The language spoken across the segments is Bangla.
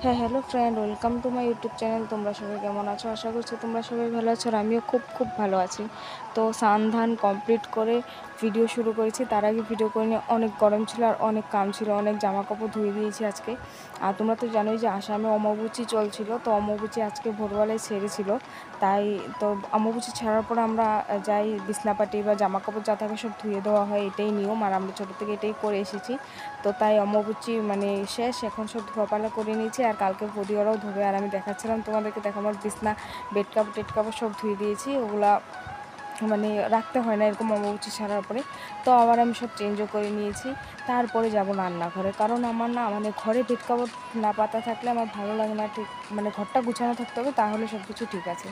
হ্যাঁ, hello friend, welcome to my YouTube channel. তোমরা সবাই কেমন আছো? আশা করছি তোমরা সবাই ভালো আছো আর আমিও খুব খুব ভালো আছি। তো স্নান ধান কমপ্লিট করে ভিডিও শুরু করেছি। তার আগে ভিডিও করে নিয়ে অনেক গরম ছিল আর অনেক কাম ছিল, অনেক জামা কাপড় ধুয়ে দিয়েছি আজকে। আর তোমরা তো জানোই যে আসামে অমাবস্যা চলছিল, তো অমাবস্যা আজকে ভোরবেলায় ছেড়েছিল। তাই তো অমাবস্যা ছাড়ার পর আমরা যাই বিছনাপাটি বা জামা কাপড় যা থাকে সব ধুয়ে দেওয়া হয়, এটাই নিয়ম আর আমরা ছোটো থেকে এটাই করে এসেছি। তো তাই অমাবস্যা মানে শেষ, এখন সব ধোয়াপালা করে নিয়েছি আর কালকে বডি ওরাও ধোবে। আর আমি দেখাচ্ছিলাম তোমাদেরকে, দেখো আমার বিছনা বেড কাপড় টেড কাপড় সব ধুয়ে দিয়েছি, ওগুলা মানে রাখতে হয় না এরকম অমাবস্যা ছাড়ার পরে। তো আবার আমি সব চেঞ্জও করে নিয়েছি। তারপরে যাব রান্নাঘরে, কারণ আমার না মানে ঘরে বেড কাপড় না পাতা থাকলে আমার ভালো লাগে না, ঠিক মানে ঘরটা গুছানো থাকতে হবে, তাহলে সব কিছু ঠিক আছে।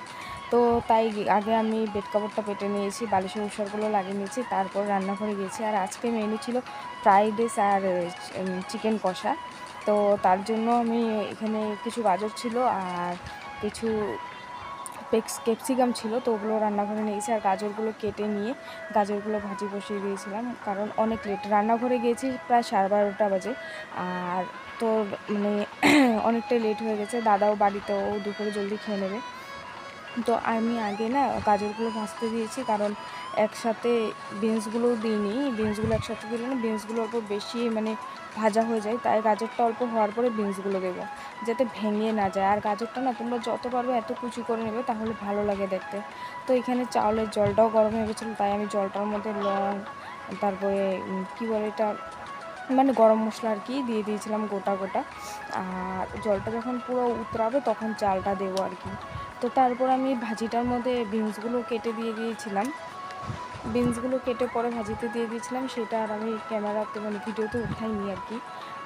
তো তাই আগে আমি বেড কাপড়টা পেতে নিয়েছি, বালিশের উষারগুলো লাগিয়ে নিয়েছি, তারপর রান্নাঘরে গিয়েছি। আর আজকে মেনু ছিল ফ্রাইড রাইস আর চিকেন কষা। তো তার জন্য আমি এখানে কিছু গাজর ছিল আর কিছু ক্যাপসিকাম ছিল, তো ওগুলো রান্নাঘরে নিয়েছি। আর গাজরগুলো কেটে নিয়ে গাজরগুলো ভাজি বসিয়ে দিয়েছিলাম, কারণ অনেক লেট রান্নাঘরে গিয়েছি, প্রায় 12:30 বাজে। আর তো মানে অনেকটাই লেট হয়ে গেছে, দাদাও বাড়িতেও দুপুরে জলদি খেয়ে নেবে। তো আমি আগে না গাজরগুলো ভাজতে দিয়েছি, কারণ একসাথে বিনসগুলোও দিইনি, বিনসগুলো একসাথে দিলে না বিনসগুলো অল্প বেশি মানে ভাজা হয়ে যায়, তাই গাজরটা অল্প হওয়ার পরে বিনসগুলো দেবো, যাতে ভেঙে না যায়। আর গাজরটা না তোমরা যত পারবে এত কুচি করে নেবে, তাহলে ভালো লাগে দেখতে। তো এখানে চাউলের জলটাও গরম হয়ে গেছিলো, তাই আমি জলটার মধ্যে লং, তারপরে কী বলে এটা মানে গরম মশলা আর কি দিয়ে দিয়েছিলাম গোটা গোটা। আর জলটা যখন পুরো উতরাবে তখন চালটা দেবো আর কি। তো তারপর আমি ভাজিটার মধ্যে বিনসগুলো কেটে দিয়ে দিয়েছিলাম, বিনসগুলো কেটে পরে ভাজিতে দিয়ে দিয়েছিলাম, সেটা আর আমি ক্যামেরাতে মানে ভিডিওতে উঠাইনি আর কি।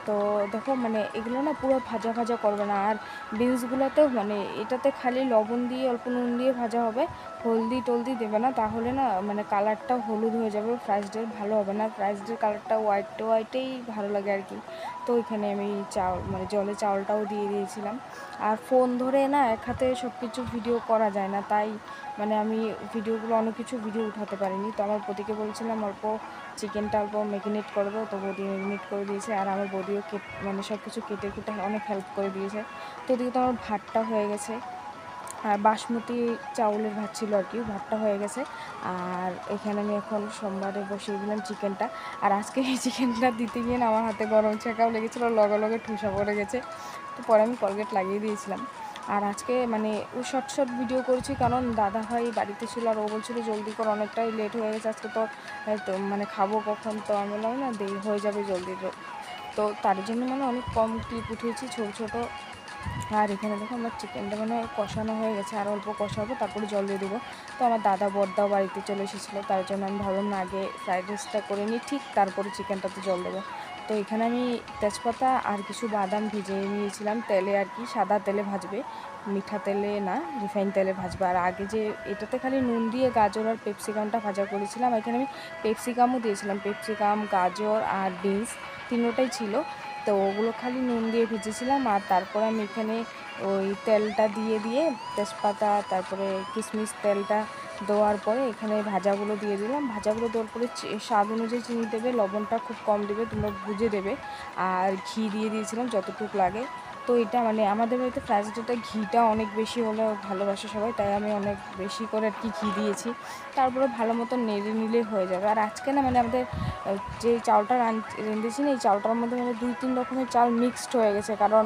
তো দেখো মানে এগুলো না পুরো ভাজা ভাজা করবে না। আর বিনসগুলোতেও মানে এটাতে খালি লবণ দিয়ে অল্প নুন দিয়ে ভাজা হবে, হলদি টলদি দেবে না, তাহলে না মানে কালারটাও হলুদ হয়ে যাবে, ফ্রাইড রাইস ভালো হবে না। ফ্রাইড রাইসের কালারটা হোয়াইট হোয়াইটেই ভালো লাগে আর কি। তো এখানে আমি চাল মানে জলে চাউলটাও দিয়ে দিয়েছিলাম। আর ফোন ধরে না এক হাতে সব কিছু ভিডিও করা যায় না, তাই মানে আমি ভিডিওগুলো অনেক কিছু ভিডিও উঠাতে পারিনি। তো আমার বৌদিকে বলছিলাম অল্প চিকেনটা অল্প ম্যারিনেট করে দাও, তো বৌদি ম্যারিনেট করে দিয়েছে। আর আমার বৌদিও মানে সব কিছু কেটে কুটে অনেক হেল্প করে দিয়েছে। তো ওদিকে তো আমার ভাতটা হয়ে গেছে, আর বাসমতি চাউলের ভাত ছিল আর কি, ভাতটা হয়ে গেছে। আর এখানে আমি এখন সোমবারে বসিয়ে দিলাম চিকেনটা। আর আজকে এই চিকেনটা দিতে গিয়ে না আমার হাতে গরম ছ্যাঁকাও লেগেছিলো, লগে লগে ঠুসা পড়ে গেছে। তো পরে আমি কলগেট লাগিয়ে দিয়েছিলাম। আর আজকে মানে ও শর্ট শর্ট ভিডিও করেছি, কারণ দাদা ভাই বাড়িতে ছিল আর ও বলছিল জলদি কর, অনেকটাই লেট হয়ে গেছে আজকে, তো তো মানে খাবো কখন, তো আমি বললাম না দেরি হয়ে যাবে জলদি। তো তার জন্য মানে অনেক কম ক্লিপ উঠিয়েছি, ছোটো ছোটো। আর এখানে দেখো আমার চিকেনটা মানে কষানো হয়ে গেছে, আর অল্প কষাবো তারপরে জল দিয়ে দেবো। তো আমার দাদা বড়দাও বাড়িতে চলে এসেছিলো, তার জন্য আমি ভাবলাম না আগে ফ্রাইড রাইসটা করে নিই, ঠিক তারপরে চিকেনটাতে জল দেবো। তো এখানে আমি তেজপাতা আর কিছু বাদাম ভেজে নিয়েছিলাম তেলে আর কি, সাদা তেলে ভাজবে, মিঠা তেলে না, রিফাইন তেলে ভাজবে। আর আগে যে এটাতে খালি নুন দিয়ে গাজর আর পেপসিকামটা ভাজা করেছিলাম, এখানে আমি পেপসিকামও দিয়েছিলাম, পেপসিকাম গাজর আর বিনস তিনোটাই ছিল। তো ওগুলো খালি নুন দিয়ে ভেজেছিলাম। আর তারপরে আমি এখানে ওই তেলটা দিয়ে তেজপাতা তারপরে কিশমিশ তেলটা দেওয়ার পরে এখানে ভাজাগুলো দিয়ে দিলাম। ভাজাগুলো দেওয়ার পরে স্বাদ অনুযায়ী চিনি দেবে, লবণটা খুব কম দেবে, তোমরা বুঝে দেবে। আর ঘি দিয়ে দিয়েছিলাম যতটুকু লাগে। তো এটা মানে আমাদের বাড়িতে ফ্রাইড রাইসটা ঘিটা অনেক বেশি হলে ভালোবাসে সবাই, তাই আমি অনেক বেশি করে আর কি ঘি দিয়েছি। তারপরে ভালো মতো নেড়ে নিলে হয়ে যাবে। আর আজকে না মানে আমাদের যে চালটা রেঁধেছি না, এই চালটার মধ্যে মানে 2-3 রকমের চাল মিক্সড হয়ে গেছে, কারণ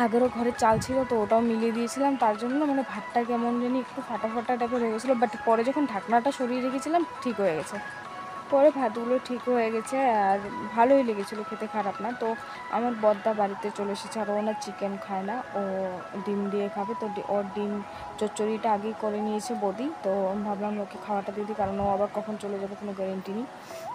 আগেরও ঘরে চাল ছিল, তো ওটাও মিলিয়ে দিয়েছিলাম, তার জন্য মানে ভাতটা কেমন জানি একটু ফাটা ফাটা টাইপের হয়ে গেছিলো। বাট পরে যখন ঢাকনাটা সরিয়ে রেখেছিলাম ঠিক হয়ে গেছে, পরে ভাতগুলো ঠিক হয়ে গেছে। আর ভালোই লেগেছিলো খেতে, খারাপ না। তো আমার বড়দা বাড়িতে চলে এসেছে, আর ও না চিকেন খায় না, ও ডিম দিয়ে খাবে। তো ওর ডিম চচ্চড়িটা আগেই করে নিয়েছে বৌদি, তো আমি ভাবলাম ওকে খাওয়াটা দিয়ে দিই, কারণ ও আবার কখন চলে যাবে কোনো গ্যারেন্টি নেই।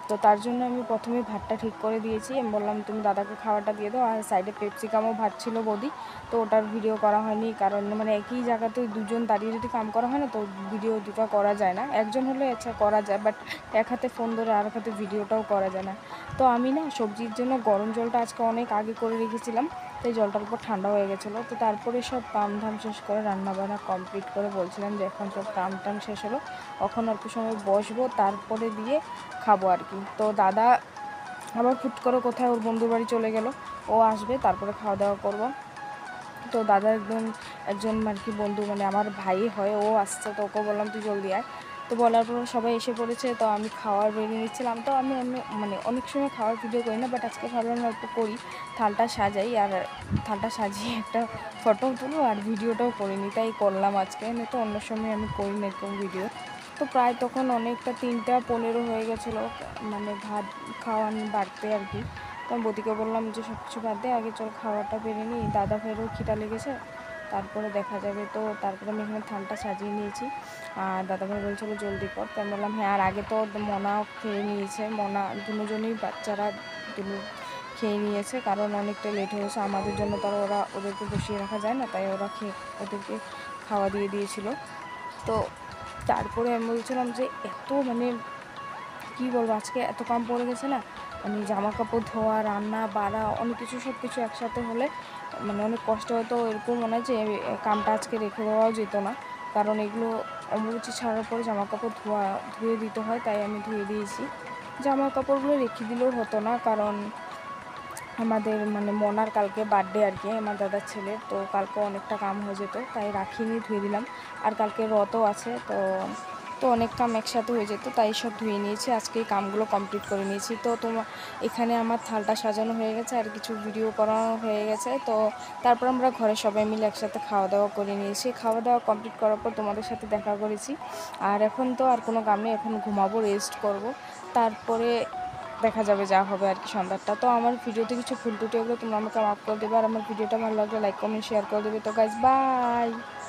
তো তার জন্য আমি প্রথমেই ভাতটা ঠিক করে দিয়েছি, আমি বললাম তুমি দাদাকে খাওয়াটা দিয়ে দাও। আর সাইডে পেপসিকামও ভাত ছিল বৌদি, তো ওটার ভিডিও করা হয়নি, কারণ মানে একই জায়গাতে দুজন দাঁড়িয়ে যদি কাম করা হয় না, তো ভিডিও দুটো করা যায় না। একজন হলে আচ্ছা করা যায়, বাট এক হাতে ফোন ধরে আর এক হাতে ভিডিওটাও করা যায় না। তো আমি না সবজির জন্য গরম জলটা আজকে অনেক আগে করে রেখেছিলাম, তাই জলটার উপর ঠান্ডা হয়ে গেছিলো। তো তারপরে সব কাম ধাম শেষ করে রান্নাবান্না কমপ্লিট করে বলছিলাম যে এখন সব কাম টাম শেষ হলো, এখন অল্প সময় বসবো, তারপরে দিয়ে খাবো আর কি। তো দাদা আবার হুট করে কোথায় ওর বন্ধুর বাড়ি চলে গেল, ও আসবে তারপরে খাওয়া দাওয়া করবো। তো দাদার একজন আর কি বন্ধু, মানে আমার ভাই হয়, ও আসছে, তো ওকে বললাম তুই জলদি আয়। তো বলার পর সবাই এসে পড়েছে। তো আমি খাওয়ার বেরিয়ে নিচ্ছিলাম। তো আমি মানে অনেক সময় খাওয়ার ভিডিও করি না, বাট আজকে ভাবলাম অল্প করি, থালটা সাজাই, আর থালটা সাজিয়ে একটা ফটো তুলো আর ভিডিওটাও করিনি, তাই করলাম আজকে, তো অন্য সময় আমি করি না এরকম ভিডিও। তো প্রায় তখন অনেকটা 3টা 15 হয়ে গেছিলো, মানে ভাত খাওয়ান বাড়তে আর কি। তো আমি বৌদিকে বললাম যে সব কিছু বাদ দে, আগে চল খাওয়াটা বেড়ে নিই, দাদা ভাইয়েরও খিদা লেগেছে, তারপরে দেখা যাবে। তো তারপরে আমি এখানে থালটা সাজিয়ে নিয়েছি, আর দাদাভাই বলছিল জলদি কর, তো আমি বললাম হ্যাঁ। আর আগে তো মনাও খেয়ে নিয়েছে, মনা দুজনেই বাচ্চারা দুটো খেয়ে নিয়েছে, কারণ অনেকটা লেট হয়েছে আমাদের জন্য, তো ওদেরকে বসিয়ে রাখা যায় না, তাই ওরা ওদেরকে খাওয়া দিয়ে দিয়েছিল। তো তারপরে আমি বলছিলাম যে এত মানে কী বলবো, আজকে এত কাম পড়ে গেছে না, মানে জামা কাপড় ধোয়া, রান্না বাড়া, অনেক কিছু সব কিছু একসাথে হলে মানে অনেক কষ্ট হতো। এরকম মনে হয় যে কামটা আজকে রেখে দেওয়াও যেত না, কারণ এগুলো অম্বুবাচী ছাড়ার পরে জামা কাপড় ধুয়ে দিতে হয়, তাই আমি ধুয়ে দিয়েছি। জামা কাপড়গুলো রেখে দিলেও হতো না, কারণ আমাদের মানে মনার কালকে বার্থডে আর কি, আমার দাদার ছেলের, তো কালকে অনেকটা কাম হয়ে যেত, তাই রাখিনি, ধুয়ে দিলাম। আর কালকে রথও আছে, তো অনেক কাম একসাথে হয়ে যেত, তাই সব ধুয়ে নিয়েছি, আজকে এই কামগুলো কমপ্লিট করে নিয়েছি। তো এখানে আমার থালটা সাজানো হয়ে গেছে, আর কিছু ভিডিও করানো হয়ে গেছে। তো তারপর আমরা ঘরে সবাই মিলে একসাথে খাওয়া দাওয়া করে নিয়েছি। খাওয়া দাওয়া কমপ্লিট করার পর তোমাদের সাথে দেখা করেছি, আর এখন তো আর কোনো কাম নেই, এখন ঘুমাবো, রেস্ট করব, তারপরে দেখা যাবে যা হবে আর কি সন্ধ্যাটা। তো আমার ভিডিওতে কিছু ভুল ত্রুটি, ওগুলো তোমরা আমাকে মাফ করে দেবে, আর আমার ভিডিওটা ভালো লাগলে লাইক কমেন্ট শেয়ার করে দেবে। তো গাইজ বাই।